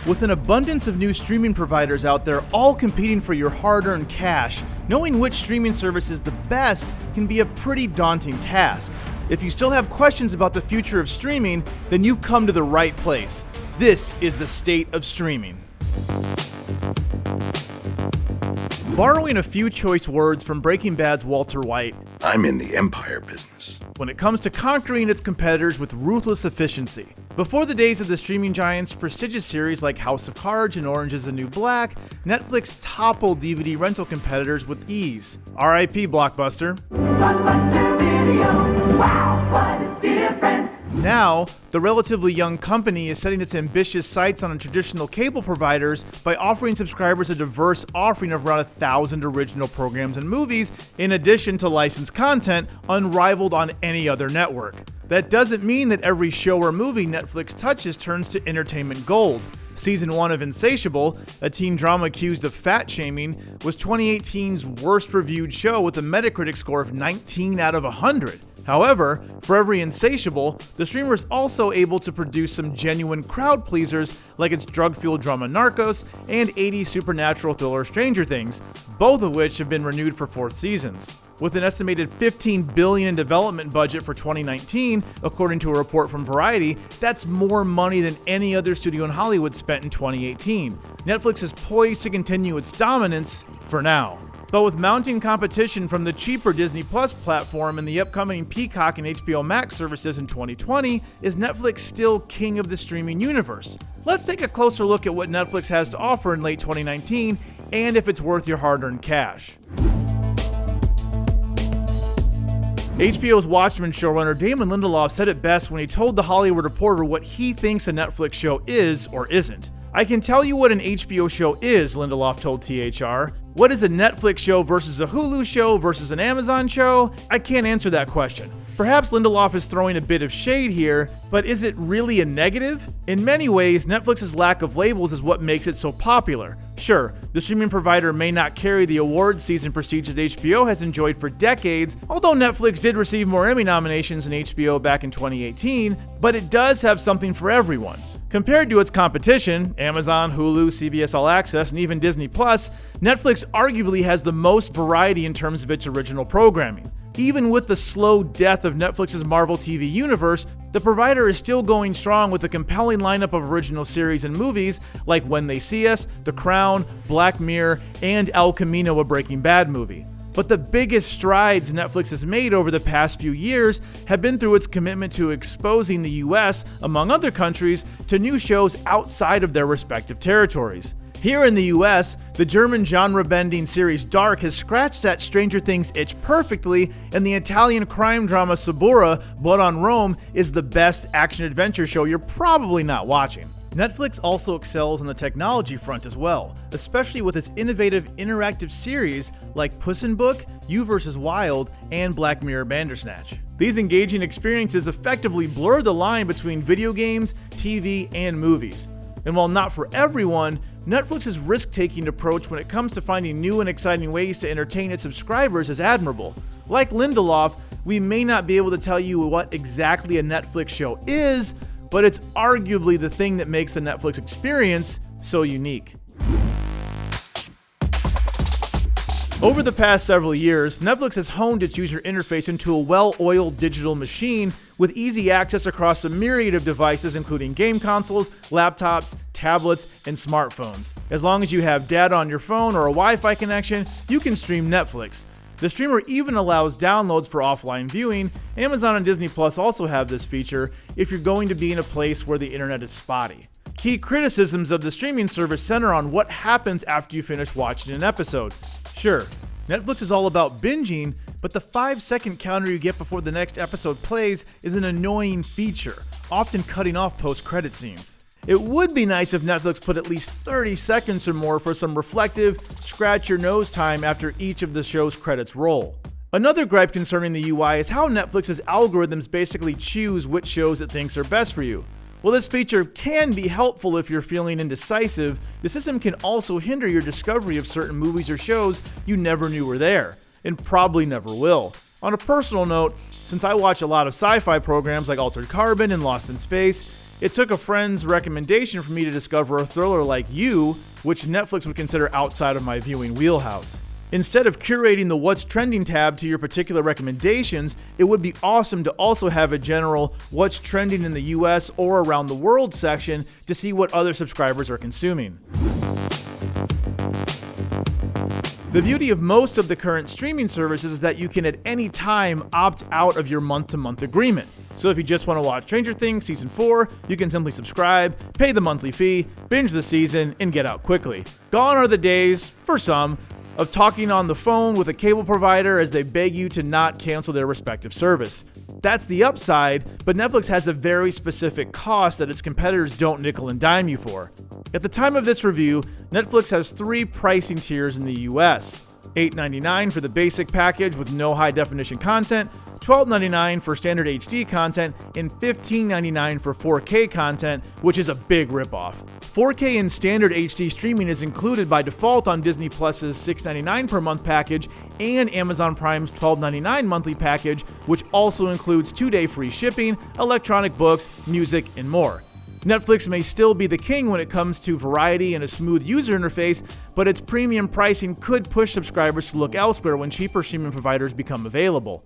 With an abundance of new streaming providers out there all competing for your hard-earned cash, knowing which streaming service is the best can be a pretty daunting task. If you still have questions about the future of streaming, then you've come to the right place. This is the state of streaming. Borrowing a few choice words from Breaking Bad's Walter White, I'm in the empire business. When it comes to conquering its competitors with ruthless efficiency. Before the days of the streaming giants, prestigious series like House of Cards and Orange is the New Black, Netflix toppled DVD rental competitors with ease. R.I.P. Blockbuster. Blockbuster Video. Wow, what a difference. Now, the relatively young company is setting its ambitious sights on traditional cable providers by offering subscribers a diverse offering of around 1,000 original programs and movies, in addition to licensed content unrivaled on any other network. That doesn't mean that every show or movie Netflix touches turns to entertainment gold. Season 1 of Insatiable, a teen drama accused of fat shaming, was 2018's worst reviewed show with a Metacritic score of 19 out of 100. However, for every Insatiable, the streamer is also able to produce some genuine crowd pleasers like its drug-fueled drama Narcos and 80s supernatural thriller Stranger Things, both of which have been renewed for 4th seasons. With an estimated $15 billion in development budget for 2019, according to a report from Variety, that's more money than any other studio in Hollywood spent in 2018. Netflix is poised to continue its dominance for now. But with mounting competition from the cheaper Disney Plus platform and the upcoming Peacock and HBO Max services in 2020, is Netflix still king of the streaming universe? Let's take a closer look at what Netflix has to offer in late 2019 and if it's worth your hard-earned cash. HBO's Watchmen showrunner Damon Lindelof said it best when he told The Hollywood Reporter what he thinks a Netflix show is or isn't. "I can tell you what an HBO show is," Lindelof told THR. "What is a Netflix show versus a Hulu show versus an Amazon show? I can't answer that question." Perhaps Lindelof is throwing a bit of shade here, but is it really a negative? In many ways, Netflix's lack of labels is what makes it so popular. Sure, the streaming provider may not carry the award season prestige that HBO has enjoyed for decades, although Netflix did receive more Emmy nominations than HBO back in 2018, but it does have something for everyone. Compared to its competition, Amazon, Hulu, CBS All Access, and even Disney Plus, Netflix arguably has the most variety in terms of its original programming. Even with the slow death of Netflix's Marvel TV universe, the provider is still going strong with a compelling lineup of original series and movies like When They See Us, The Crown, Black Mirror, and El Camino, a Breaking Bad movie. But the biggest strides Netflix has made over the past few years have been through its commitment to exposing the US, among other countries, to new shows outside of their respective territories. Here in the US, the German genre-bending series Dark has scratched that Stranger Things itch perfectly, and the Italian crime drama Suburra, Blood on Rome, is the best action-adventure show you're probably not watching. Netflix also excels on the technology front as well, especially with its innovative interactive series like Puss in Book, You vs. Wild, and Black Mirror Bandersnatch. These engaging experiences effectively blur the line between video games, TV, and movies. And while not for everyone, Netflix's risk-taking approach when it comes to finding new and exciting ways to entertain its subscribers is admirable. Like Lindelof, we may not be able to tell you what exactly a Netflix show is, but it's arguably the thing that makes the Netflix experience so unique. Over the past several years, Netflix has honed its user interface into a well-oiled digital machine with easy access across a myriad of devices including game consoles, laptops, tablets, and smartphones. As long as you have data on your phone or a Wi-Fi connection, you can stream Netflix. The streamer even allows downloads for offline viewing. Amazon and Disney Plus also have this feature if you're going to be in a place where the internet is spotty. Key criticisms of the streaming service center on what happens after you finish watching an episode. Sure, Netflix is all about binging, but the 5-second counter you get before the next episode plays is an annoying feature, often cutting off post-credit scenes. It would be nice if Netflix put at least 30 seconds or more for some reflective, scratch-your-nose time after each of the show's credits roll. Another gripe concerning the UI is how Netflix's algorithms basically choose which shows it thinks are best for you. While this feature can be helpful if you're feeling indecisive, the system can also hinder your discovery of certain movies or shows you never knew were there, and probably never will. On a personal note, since I watch a lot of sci-fi programs like Altered Carbon and Lost in Space, It took a friend's recommendation for me to discover a thriller like You, which Netflix would consider outside of my viewing wheelhouse. Instead of curating the What's Trending tab to your particular recommendations, it would be awesome to also have a general What's Trending in the US or around the world section to see what other subscribers are consuming. The beauty of most of the current streaming services is that you can at any time opt out of your month-to-month agreement. So if you just want to watch Stranger Things Season 4, you can simply subscribe, pay the monthly fee, binge the season, and get out quickly. Gone are the days, for some, of talking on the phone with a cable provider as they beg you to not cancel their respective service. That's the upside, but Netflix has a very specific cost that its competitors don't nickel and dime you for. At the time of this review, Netflix has 3 pricing tiers in the US. $8.99 for the basic package with no high-definition content, $12.99 for standard HD content, and $15.99 for 4K content, which is a big ripoff. 4K and standard HD streaming is included by default on Disney Plus's $6.99 per month package and Amazon Prime's $12.99 monthly package, which also includes 2-day free shipping, electronic books, music, and more. Netflix may still be the king when it comes to variety and a smooth user interface, but its premium pricing could push subscribers to look elsewhere when cheaper streaming providers become available.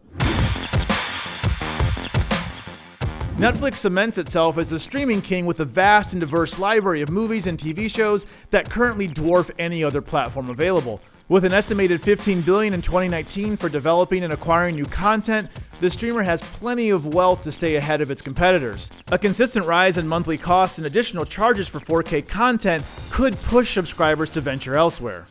Netflix cements itself as a streaming king with a vast and diverse library of movies and TV shows that currently dwarf any other platform available. With an estimated $15 billion in 2019 for developing and acquiring new content, the streamer has plenty of wealth to stay ahead of its competitors. A consistent rise in monthly costs and additional charges for 4K content could push subscribers to venture elsewhere.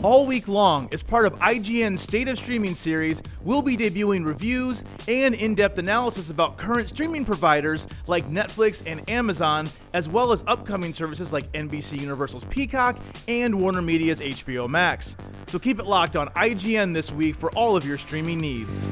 All week long, as part of IGN's State of Streaming series, we'll be debuting reviews and in-depth analysis about current streaming providers like Netflix and Amazon, as well as upcoming services like NBC Universal's Peacock and Warner Media's HBO Max. So keep it locked on IGN this week for all of your streaming needs.